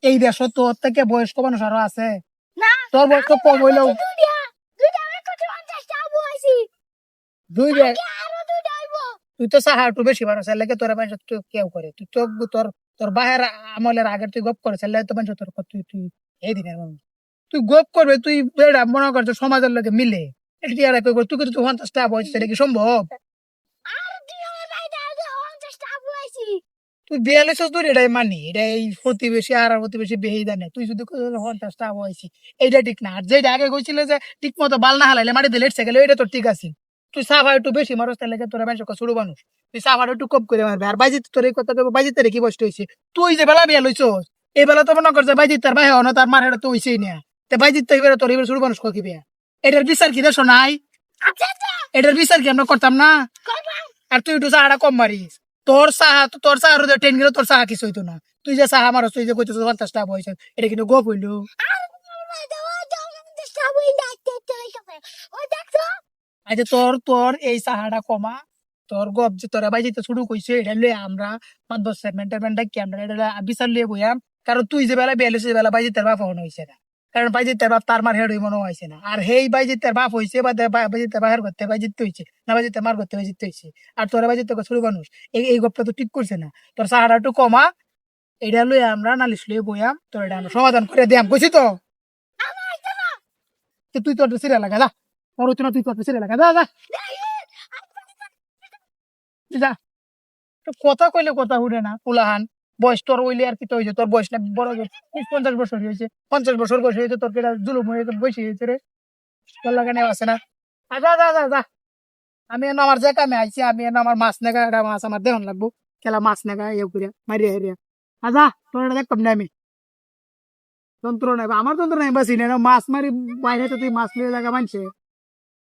এই দেশ তোর থেকে বয়স্ক মানুষ আরো আছে, না তোর বয়স তো কম হইলেও দুইটা আমি কত 50টা আবু আইছি দুই বে আরো দুইটা আইব তুই তো সাহা একটু বেশি মানুষ লাগে তোর মানুষ তুই কেউ করে তুই চোখ তোর তোর বাহের আমলের আগে তুই গপ করে চাইলে তো মানুষ তোর তুই তুই এই দিনের মানুষ তুই গপ করবে তুই বেড়া মনে করছো সমাজের লোকে মিলে এটা কি আর তুই কিন্তু 50টা বয়স সেটা কি সম্ভব? আর দুই আমার বাইটা 50টা আবু আইছি তুই বিয়াল্লিশ তোর এটাই মানি এটা এই প্রতিবেশী আর প্রতিবেশী বেহি জানে তুই যদি 50টা বয়সী এইটা ঠিক না। আর যেটা আগে কইছিল যে ঠিক মতো বাল না হালাইলে মাটি দিলে লেটসে গেলে ওইটা তোর ঠিক আছে। তুই সাফা একটু বেশি মানুষ তাহলে তোর মানুষ ছোট মানুষ তুই সাফাটা একটু কম করে মারবে। আর বাইজিত তোর এই কথা বাইজিত কি বসতে হয়েছে তুই যে বেলা বিয়া লইছ এই বেলা তো মনে করছে বাইজিত তার ভাই হনো তার মার হেটা তো হইছেই না তে বাইজিত তো এবারে তোর এবার ছোট মানুষ কি বিয়া এটার বিচার কি দেশ নাই? আচ্ছা আচ্ছা এটার বিচার কি আমরা করতাম না? করবা আর তুই একটু চাহাটা কম মারিস তোর চাহার ট্রেন গেলে তোর চাহা কিছু হইতো না। তুই যে চাহা মারস তুই যে কইতেছ 50টা বয়স এটা কিন্তু গপ হইলো। আর দুই আমার বাইটা 50টা আবু ইন্ডাইতে হইছে ও দেখছো আচ্ছা তোর তোর এই চাহাটা কমা তোর গপ যে তোরা বাইজিতে শুরু কইছে এটা লয়ে আমরা 5-10 মেন্টার কি আমরা এটা বিচার লিয়ে বইয়াম। কারণ তুই যে বেলা বিয়ালিস বেলা বাইজিতের বাপ হন হইছে না কারণ বাইজিতের বাপ তার মার হেড হই মনে হয়েছে না। আর হেই বাইজিতের বাপ হইছে বা বাইজিতের বাহের করতে বাইজিতে হইছে না বাইজিতে মার করতে বাইজিতে হইছে। আর তোরা বাইজিতে শুরু মানুষ এই গপটা তো ঠিক করছে না। তোর চাহাটা একটু কমা এটা লয়ে আমরা নালিশ লয়ে বইয়াম তোর এটা আমরা সমাধান করে দিয়াম বুঝছি তো। আমার জানা তুই তোর সিরিয়াল লাগা যা তোর হইতো না তুই তোর সিরিয়াল লাগা যা যা যা। তো কথা কইলে কথা উঠে না কুলাহান বয়স তোর হইলে আর কি তো হয়েছে তোর বয়স না বড় 50 বছর হয়েছে 50 বছর বয়স হয়েছে তোর কেটা জুলুম হয়ে বসে হয়েছে রে তোর লাগা নেওয়া আছে না। যা যা যা যা আমি এনে আমার যে কামে আইছি আমি এনে আমার মাছ নেগা এটা মাছ আমার দেহন লাগবো খেলা মাছ নেগা ইয়ে করিয়া মারিয়া হেরিয়া যা তোর এটা দেখতাম না আমি যন্ত্র নাই আমার যন্ত্র নাই বাসি না মাছ মারি বাইরে তো তুই মাছ লিয়ে জায়গা মানছে